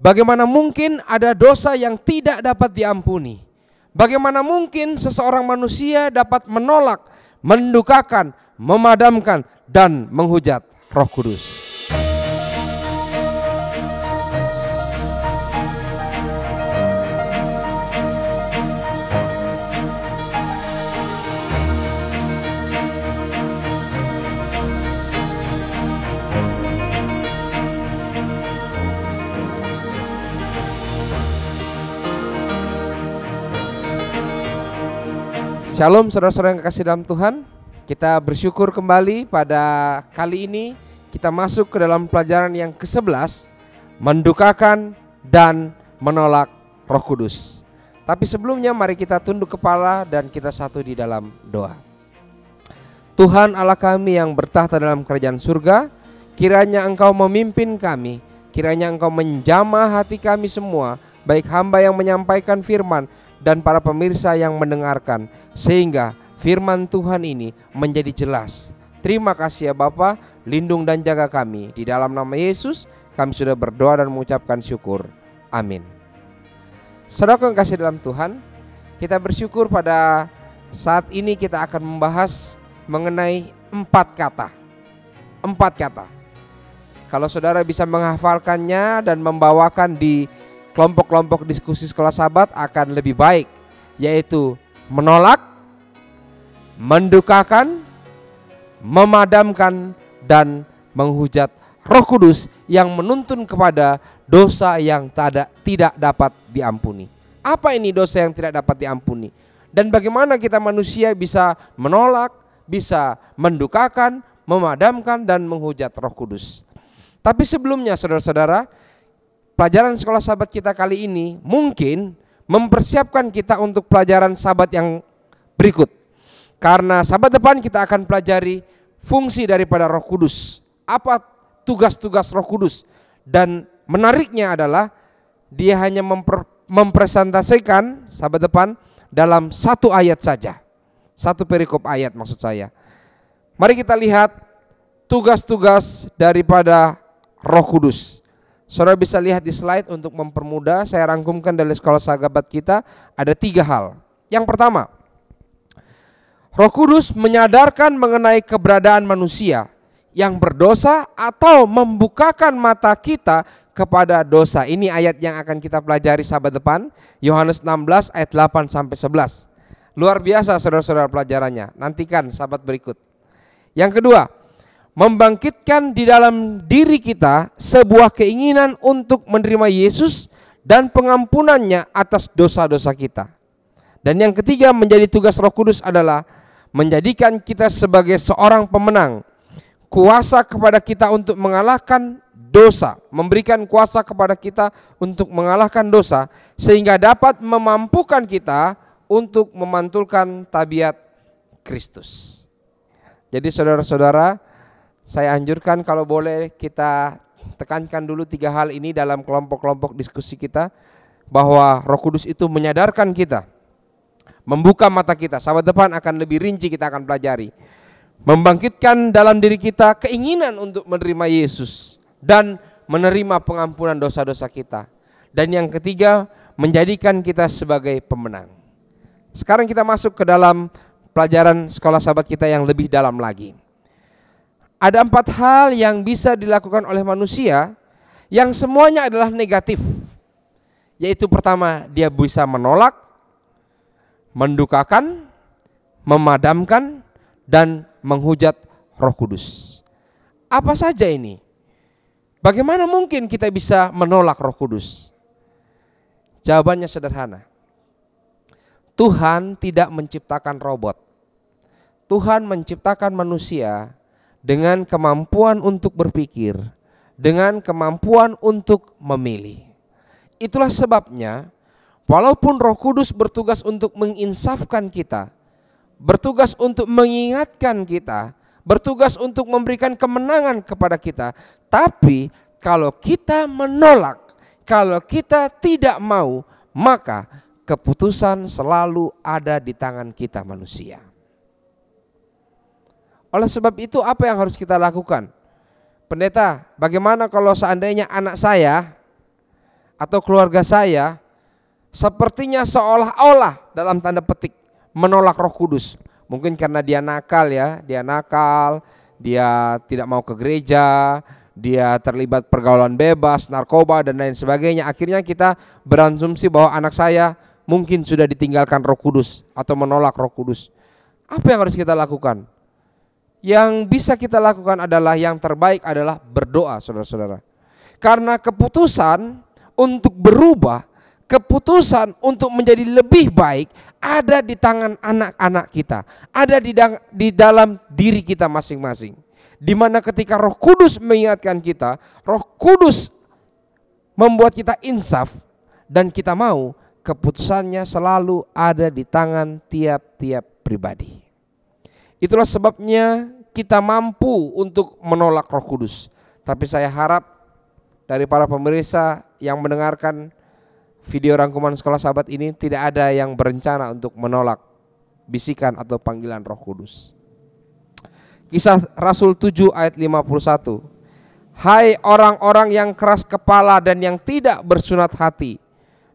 Bagaimana mungkin ada dosa yang tidak dapat diampuni? Bagaimana mungkin seseorang manusia dapat menolak, mendukakan, memadamkan, dan menghujat Roh Kudus? Shalom saudara-saudara yang kekasih dalam Tuhan. Kita bersyukur kembali pada kali ini kita masuk ke dalam pelajaran yang ke-11, mendukakan dan menolak Roh Kudus. Tapi sebelumnya mari kita tunduk kepala dan kita satu di dalam doa. Tuhan Allah kami yang bertahta dalam kerajaan surga, kiranya Engkau memimpin kami, kiranya Engkau menjamah hati kami semua, baik hamba yang menyampaikan firman dan para pemirsa yang mendengarkan, sehingga firman Tuhan ini menjadi jelas. Terima kasih ya Bapa, lindung dan jaga kami. Di dalam nama Yesus kami sudah berdoa dan mengucapkan syukur. Amin. Saudara yang kasih dalam Tuhan, kita bersyukur pada saat ini kita akan membahas mengenai 4 kata. 4 kata. Kalau saudara bisa menghafalkannya dan membawakan di kelompok-kelompok diskusi sekolah sahabat akan lebih baik, yaitu menolak, mendukakan, memadamkan, dan menghujat Roh Kudus yang menuntun kepada dosa yang tidak dapat diampuni. Apa ini dosa yang tidak dapat diampuni? Dan bagaimana kita manusia bisa menolak, bisa mendukakan, memadamkan, dan menghujat Roh Kudus? Tapi sebelumnya saudara-saudara, pelajaran sekolah sahabat kita kali ini mungkin mempersiapkan kita untuk pelajaran sahabat yang berikut. Karena sahabat depan kita akan pelajari fungsi daripada Roh Kudus. Apa tugas-tugas Roh Kudus? Dan menariknya adalah dia hanya mempresentasikan sahabat depan dalam 1 ayat saja. 1 perikop ayat maksud saya. Mari kita lihat tugas-tugas daripada Roh Kudus. Saudara bisa lihat di slide untuk mempermudah. Saya rangkumkan dari sekolah sahabat kita ada 3 hal. Yang pertama, Roh Kudus menyadarkan mengenai keberadaan manusia yang berdosa atau membukakan mata kita kepada dosa. Ini ayat yang akan kita pelajari sahabat depan, Yohanes 16 ayat 8 sampai 11. Luar biasa saudara-saudara pelajarannya. Nantikan sahabat berikut. Yang kedua, membangkitkan di dalam diri kita sebuah keinginan untuk menerima Yesus dan pengampunannya atas dosa-dosa kita. Dan yang ketiga, menjadi tugas Roh Kudus adalah menjadikan kita sebagai seorang pemenang, kuasa kepada kita untuk mengalahkan dosa, memberikan kuasa kepada kita untuk mengalahkan dosa, sehingga dapat memampukan kita untuk memantulkan tabiat Kristus. Jadi saudara-saudara, saya anjurkan kalau boleh kita tekankan dulu 3 hal ini dalam kelompok-kelompok diskusi kita, bahwa Roh Kudus itu menyadarkan kita, membuka mata kita. Sahabat depan akan lebih rinci kita akan pelajari. Membangkitkan dalam diri kita keinginan untuk menerima Yesus dan menerima pengampunan dosa-dosa kita. Dan yang ketiga, menjadikan kita sebagai pemenang. Sekarang kita masuk ke dalam pelajaran sekolah sahabat kita yang lebih dalam lagi. Ada 4 hal yang bisa dilakukan oleh manusia yang semuanya adalah negatif. Yaitu pertama, dia bisa menolak, mendukakan, memadamkan, dan menghujat Roh Kudus. Apa saja ini? Bagaimana mungkin kita bisa menolak Roh Kudus? Jawabannya sederhana. Tuhan tidak menciptakan robot. Tuhan menciptakan manusia dengan kemampuan untuk berpikir, dengan kemampuan untuk memilih. Itulah sebabnya walaupun Roh Kudus bertugas untuk menginsafkan kita, bertugas untuk mengingatkan kita, bertugas untuk memberikan kemenangan kepada kita, tapi kalau kita menolak, kalau kita tidak mau, maka keputusan selalu ada di tangan kita manusia. Oleh sebab itu apa yang harus kita lakukan? Pendeta, bagaimana kalau seandainya anak saya atau keluarga saya sepertinya seolah-olah dalam tanda petik menolak Roh Kudus. Mungkin karena dia nakal ya, dia tidak mau ke gereja, dia terlibat pergaulan bebas, narkoba dan lain sebagainya. Akhirnya kita berasumsi bahwa anak saya mungkin sudah ditinggalkan Roh Kudus atau menolak Roh Kudus. Apa yang harus kita lakukan? Yang bisa kita lakukan adalah yang terbaik adalah berdoa, saudara-saudara. Karena keputusan untuk berubah, keputusan untuk menjadi lebih baik ada di tangan anak-anak kita, ada di dalam diri kita masing-masing. Dimana ketika Roh Kudus mengingatkan kita, Roh Kudus membuat kita insaf dan kita mau, keputusannya selalu ada di tangan tiap-tiap pribadi. Itulah sebabnya kita mampu untuk menolak Roh Kudus. Tapi saya harap dari para pemirsa yang mendengarkan video rangkuman Sekolah Sahabat ini tidak ada yang berencana untuk menolak bisikan atau panggilan Roh Kudus. Kisah Rasul 7 ayat 51. Hai orang-orang yang keras kepala dan yang tidak bersunat hati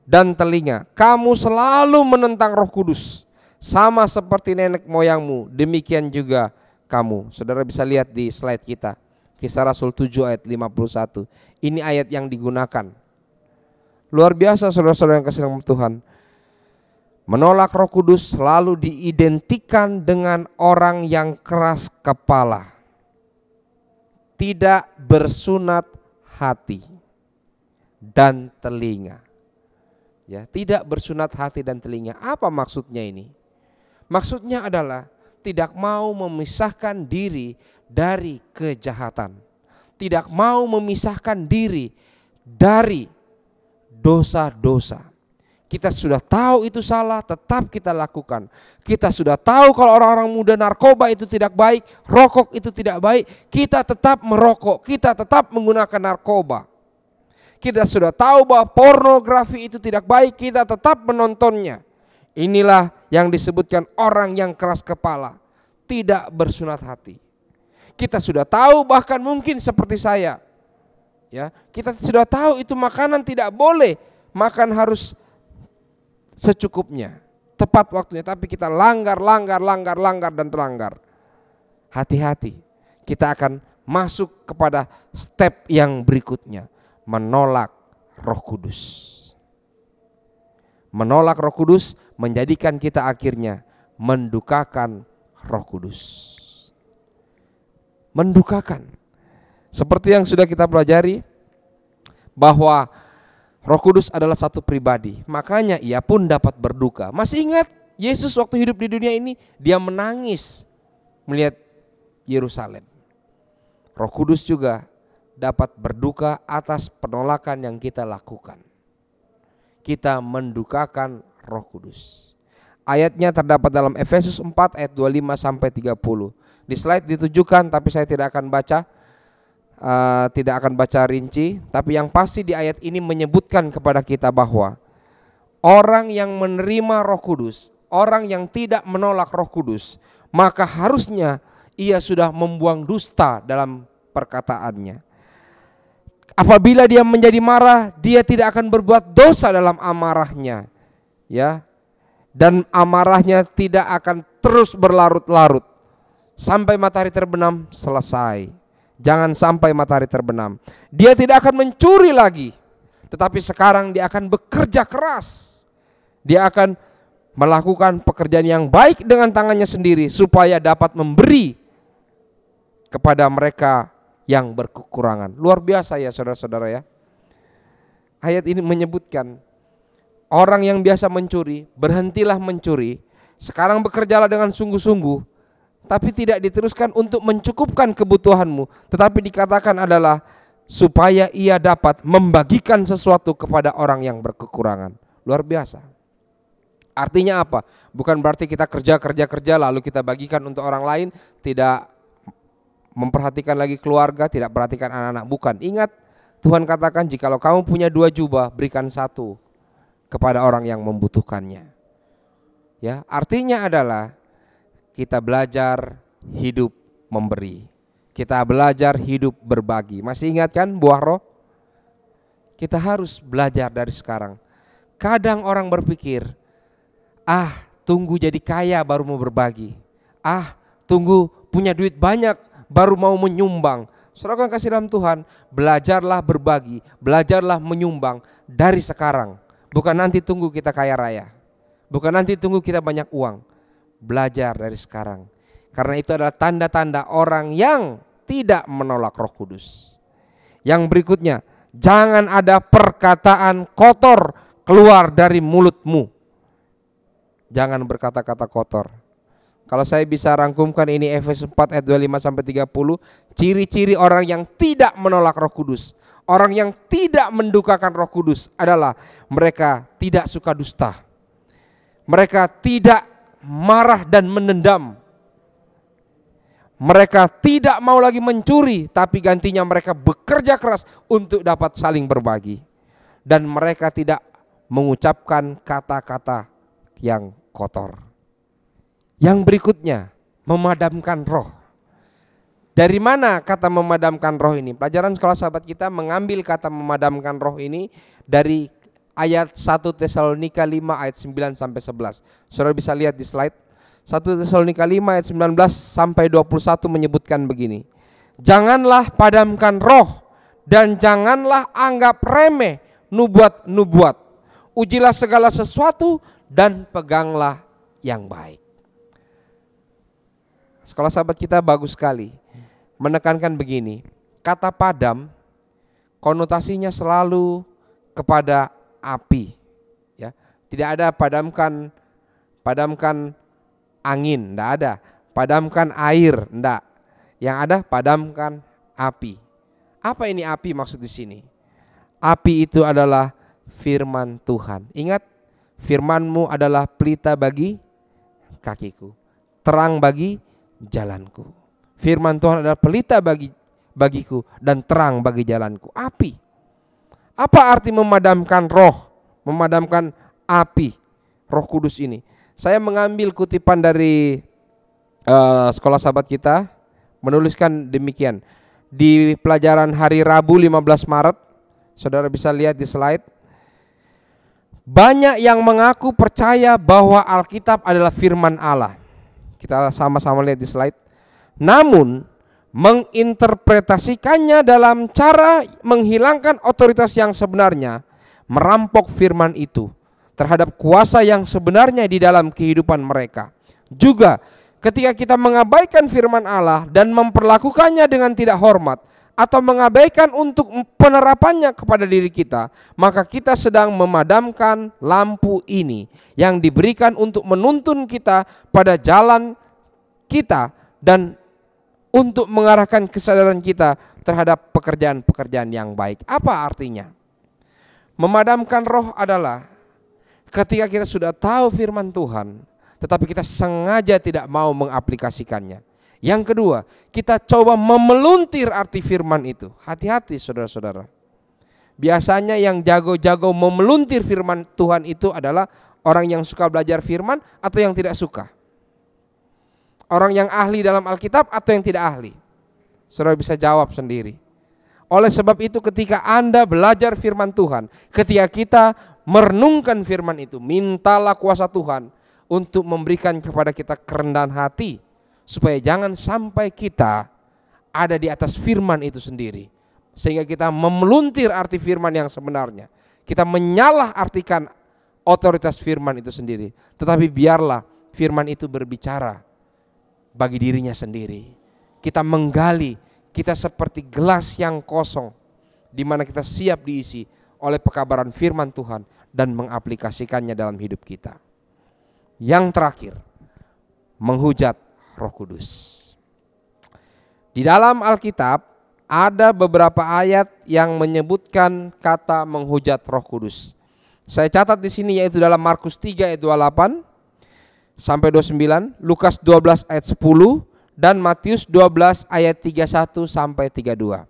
dan telinga, kamu selalu menentang Roh Kudus, sama seperti nenek moyangmu, demikian juga kamu. Saudara bisa lihat di slide kita, Kisah Rasul 7 ayat 51. Ini ayat yang digunakan. Luar biasa saudara-saudara yang kasih dalam Tuhan. Menolak Roh Kudus selalu diidentikan dengan orang yang keras kepala, tidak bersunat hati dan telinga. Ya, tidak bersunat hati dan telinga. Apa maksudnya ini? Maksudnya adalah tidak mau memisahkan diri dari kejahatan, tidak mau memisahkan diri dari dosa-dosa. Kita sudah tahu itu salah, tetap kita lakukan. Kita sudah tahu kalau orang-orang muda narkoba itu tidak baik, rokok itu tidak baik, kita tetap merokok, kita tetap menggunakan narkoba. Kita sudah tahu bahwa pornografi itu tidak baik, kita tetap menontonnya. Inilah yang disebutkan orang yang keras kepala, tidak bersunat hati. Kita sudah tahu, bahkan mungkin seperti saya, ya, kita sudah tahu itu makanan tidak boleh, makan harus secukupnya, tepat waktunya, tapi kita langgar dan terlanggar. Hati-hati, kita akan masuk kepada step yang berikutnya, menolak Roh Kudus. Menolak Roh Kudus menjadikan kita akhirnya mendukakan Roh Kudus. Mendukakan. Seperti yang sudah kita pelajari bahwa Roh Kudus adalah satu pribadi, makanya ia pun dapat berduka. Masih ingat Yesus waktu hidup di dunia ini, dia menangis melihat Yerusalem. Roh Kudus juga dapat berduka atas penolakan yang kita lakukan. Kita mendukakan Roh Kudus. Ayatnya terdapat dalam Efesus 4 ayat 25 sampai 30. Di slide ditujukan, tapi saya tidak akan baca rinci. Tapi yang pasti di ayat ini menyebutkan kepada kita bahwa orang yang menerima Roh Kudus, orang yang tidak menolak Roh Kudus, maka harusnya ia sudah membuang dusta dalam perkataannya. Apabila dia menjadi marah, dia tidak akan berbuat dosa dalam amarahnya, ya. Dan amarahnya tidak akan terus berlarut-larut sampai matahari terbenam, selesai. Jangan sampai matahari terbenam. Dia tidak akan mencuri lagi, tetapi sekarang dia akan bekerja keras. Dia akan melakukan pekerjaan yang baik dengan tangannya sendiri supaya dapat memberi kepada mereka yang berkekurangan. Luar biasa ya saudara-saudara ya. Ayat ini menyebutkan orang yang biasa mencuri, berhentilah mencuri. Sekarang bekerjalah dengan sungguh-sungguh, tapi tidak diteruskan untuk mencukupkan kebutuhanmu, tetapi dikatakan adalah supaya ia dapat membagikan sesuatu kepada orang yang berkekurangan. Luar biasa. Artinya apa? Bukan berarti kita kerja lalu kita bagikan untuk orang lain, tidak memperhatikan lagi keluarga, tidak perhatikan anak-anak. Bukan. Ingat, Tuhan katakan jikalau kamu punya 2 jubah, berikan 1 kepada orang yang membutuhkannya. Ya, artinya adalah kita belajar hidup memberi. Kita belajar hidup berbagi. Masih ingat kan buah roh? Kita harus belajar dari sekarang. Kadang orang berpikir, tunggu jadi kaya baru mau berbagi. Tunggu punya duit banyak baru mau menyumbang. Saudara yang kasih dalam Tuhan, belajarlah berbagi, belajarlah menyumbang dari sekarang. Bukan nanti tunggu kita kaya raya, bukan nanti tunggu kita banyak uang. Belajar dari sekarang. Karena itu adalah tanda-tanda orang yang tidak menolak Roh Kudus. Yang berikutnya, jangan ada perkataan kotor keluar dari mulutmu. Jangan berkata-kata kotor. Kalau saya bisa rangkumkan ini Efesus 4 ayat 25 sampai 30, ciri-ciri orang yang tidak menolak Roh Kudus, orang yang tidak mendukakan Roh Kudus adalah mereka tidak suka dusta. Mereka tidak marah dan menendam. Mereka tidak mau lagi mencuri, tapi gantinya mereka bekerja keras untuk dapat saling berbagi. Dan mereka tidak mengucapkan kata-kata yang kotor. Yang berikutnya, memadamkan roh. Dari mana kata memadamkan roh ini? Pelajaran sekolah sahabat kita mengambil kata memadamkan roh ini dari ayat 1 Tesalonika 5 ayat 9 sampai 11. Saudara bisa lihat di slide. 1 Tesalonika 5 ayat 19 sampai 21 menyebutkan begini. Janganlah padamkan roh dan janganlah anggap remeh nubuat-nubuat. Ujilah segala sesuatu dan peganglah yang baik. Sekolah sahabat kita bagus sekali menekankan begini. Kata padam konotasinya selalu kepada api, ya. Tidak ada padamkan angin, enggak ada. Padamkan air, enggak. Yang ada padamkan api. Apa ini api maksud di sini? Api itu adalah firman Tuhan. Ingat, firman-Mu adalah pelita bagi kakiku, terang bagi jalanku. Firman Tuhan adalah pelita bagiku dan terang bagi jalanku. Api. Apa arti memadamkan roh? Memadamkan api Roh Kudus ini. Saya mengambil kutipan dari sekolah sahabat kita menuliskan demikian. Di pelajaran hari Rabu 15 Maret, saudara bisa lihat di slide. Banyak yang mengaku percaya bahwa Alkitab adalah firman Allah. Kita sama-sama lihat di slide. Namun menginterpretasikannya dalam cara menghilangkan otoritas yang sebenarnya, merampok firman itu terhadap kuasa yang sebenarnya di dalam kehidupan mereka. Juga ketika kita mengabaikan firman Allah dan memperlakukannya dengan tidak hormat atau mengabaikan untuk penerapannya kepada diri kita, maka kita sedang memadamkan lampu ini yang diberikan untuk menuntun kita pada jalan kita dan untuk mengarahkan kesadaran kita terhadap pekerjaan-pekerjaan yang baik. Apa artinya? Memadamkan roh adalah ketika kita sudah tahu firman Tuhan, tetapi kita sengaja tidak mau mengaplikasikannya. Yang kedua, kita coba memeluntir arti firman itu. Hati-hati saudara-saudara. Biasanya yang jago-jago memeluntir firman Tuhan itu adalah orang yang suka belajar firman atau yang tidak suka. Orang yang ahli dalam Alkitab atau yang tidak ahli. Saudara bisa jawab sendiri. Oleh sebab itu ketika Anda belajar firman Tuhan, ketika kita merenungkan firman itu, mintalah kuasa Tuhan untuk memberikan kepada kita kerendahan hati, supaya jangan sampai kita ada di atas firman itu sendiri, sehingga kita memeluntir arti firman yang sebenarnya. Kita menyalah artikan otoritas firman itu sendiri. Tetapi biarlah firman itu berbicara bagi dirinya sendiri. Kita menggali, kita seperti gelas yang kosong, di mana kita siap diisi oleh pekabaran firman Tuhan dan mengaplikasikannya dalam hidup kita. Yang terakhir, menghujat Roh Kudus. Di dalam Alkitab ada beberapa ayat yang menyebutkan kata menghujat Roh Kudus. Saya catat di sini yaitu dalam Markus 3 ayat 28 sampai 29, Lukas 12 ayat 10 dan Matius 12 ayat 31 sampai 32.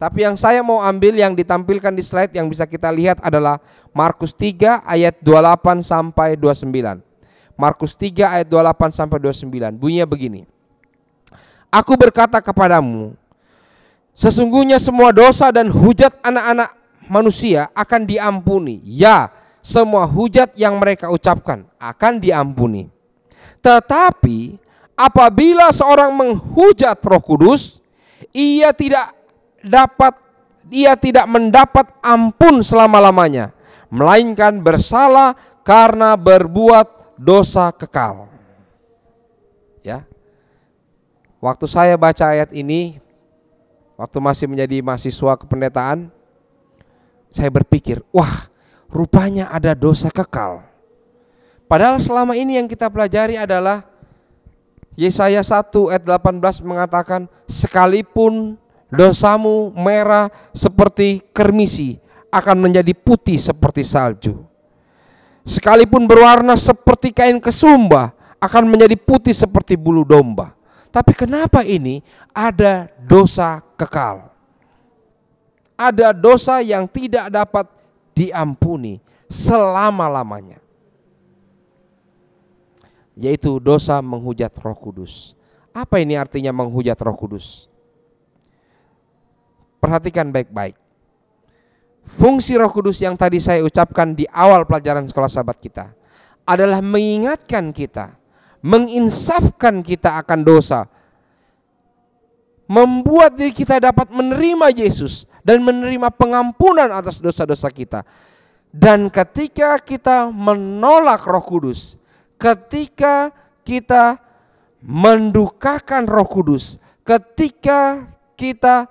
Tapi yang saya mau ambil yang ditampilkan di slide yang bisa kita lihat adalah Markus 3 ayat 28 sampai 29. Markus 3 ayat 28 sampai 29. Bunyinya begini. Aku berkata kepadamu, sesungguhnya semua dosa dan hujat anak-anak manusia akan diampuni. Ya, semua hujat yang mereka ucapkan akan diampuni. Tetapi apabila seorang menghujat Roh Kudus, ia tidak mendapat ampun selama-lamanya, melainkan bersalah karena berbuat dosa kekal. Ya. Waktu saya baca ayat ini, waktu masih menjadi mahasiswa kependetaan, saya berpikir, wah, rupanya ada dosa kekal. Padahal selama ini yang kita pelajari adalah Yesaya 1 ayat 18 mengatakan, sekalipun dosamu merah seperti kermisi, akan menjadi putih seperti salju. Sekalipun berwarna seperti kain kesumba, akan menjadi putih seperti bulu domba. Tapi kenapa ini ada dosa kekal? Ada dosa yang tidak dapat diampuni selama-lamanya, yaitu dosa menghujat Roh Kudus. Apa ini artinya menghujat Roh Kudus? Perhatikan baik-baik. Fungsi Roh Kudus yang tadi saya ucapkan di awal pelajaran sekolah sahabat kita adalah mengingatkan kita, menginsafkan kita akan dosa, membuat diri kita dapat menerima Yesus dan menerima pengampunan atas dosa-dosa kita. Dan ketika kita menolak Roh Kudus, ketika kita mendukakan Roh Kudus, ketika kita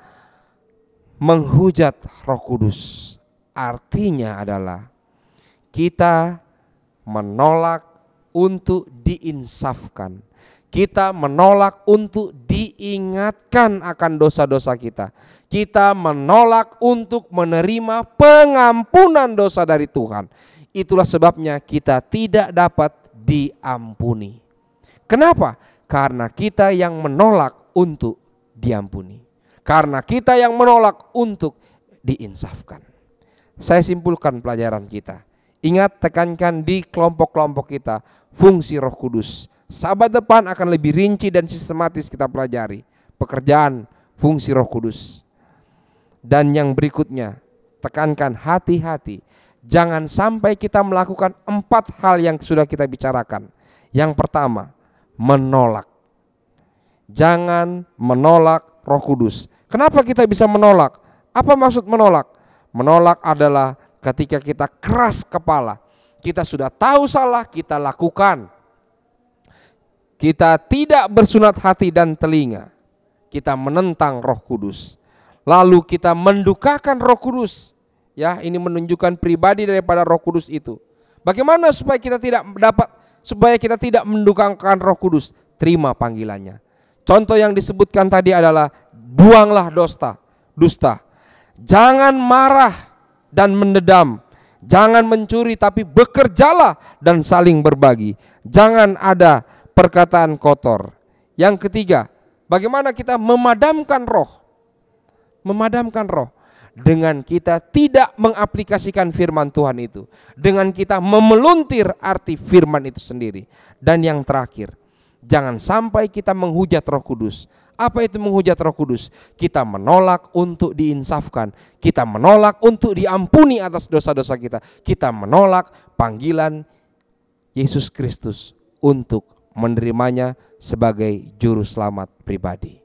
menghujat Roh Kudus, artinya adalah kita menolak untuk diinsafkan. Kita menolak untuk diingatkan akan dosa-dosa kita. Kita menolak untuk menerima pengampunan dosa dari Tuhan. Itulah sebabnya kita tidak dapat diampuni. Kenapa? Karena kita yang menolak untuk diampuni. Karena kita yang menolak untuk diinsafkan. Saya simpulkan pelajaran kita. Ingat, tekankan di kelompok-kelompok kita fungsi Roh Kudus. Sahabat depan akan lebih rinci dan sistematis kita pelajari pekerjaan fungsi Roh Kudus. Dan yang berikutnya, tekankan hati-hati. Jangan sampai kita melakukan 4 hal yang sudah kita bicarakan. Yang pertama, menolak. Jangan menolak Roh Kudus. Kenapa kita bisa menolak? Apa maksud menolak? Menolak adalah ketika kita keras kepala. Kita sudah tahu salah, kita lakukan. Kita tidak bersunat hati dan telinga. Kita menentang Roh Kudus. Lalu kita mendukakan Roh Kudus. Ya, ini menunjukkan pribadi daripada Roh Kudus itu. Bagaimana supaya kita tidak mendukakan Roh Kudus? Terima panggilannya. Contoh yang disebutkan tadi adalah buanglah dusta. Jangan marah dan mendendam. Jangan mencuri, tapi bekerjalah dan saling berbagi. Jangan ada perkataan kotor. Yang ketiga, bagaimana kita memadamkan roh? Memadamkan roh dengan kita tidak mengaplikasikan firman Tuhan itu, dengan kita memeluntir arti firman itu sendiri. Dan yang terakhir, jangan sampai kita menghujat Roh Kudus. Apa itu menghujat Roh Kudus? Kita menolak untuk diinsafkan, kita menolak untuk diampuni atas dosa-dosa kita, kita menolak panggilan Yesus Kristus untuk menerimanya sebagai juru selamat pribadi.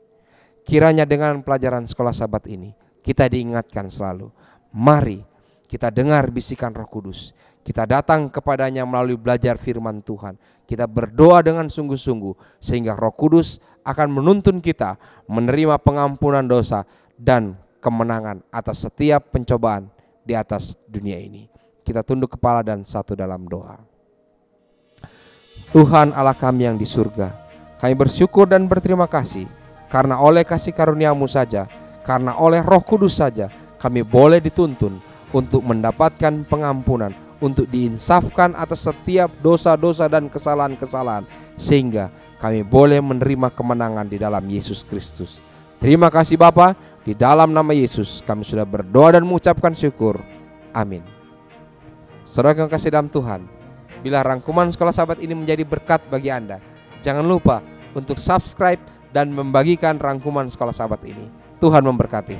Kiranya dengan pelajaran sekolah sahabat ini kita diingatkan selalu, mari kita dengar bisikan Roh Kudus, kita datang kepadanya melalui belajar firman Tuhan, kita berdoa dengan sungguh-sungguh sehingga Roh Kudus akan menuntun kita menerima pengampunan dosa dan kemenangan atas setiap pencobaan di atas dunia ini. Kita tunduk kepala dan satu dalam doa. Tuhan Allah kami yang di surga, kami bersyukur dan berterima kasih karena oleh kasih karunia-Mu saja, karena oleh Roh Kudus saja kami boleh dituntun untuk mendapatkan pengampunan, untuk diinsafkan atas setiap dosa-dosa dan kesalahan-kesalahan, sehingga kami boleh menerima kemenangan di dalam Yesus Kristus. Terima kasih Bapa, di dalam nama Yesus kami sudah berdoa dan mengucapkan syukur. Amin. Saudara yang kasih dalam Tuhan, bila rangkuman sekolah sahabat ini menjadi berkat bagi Anda, jangan lupa untuk subscribe dan membagikan rangkuman sekolah sahabat ini. Tuhan memberkati.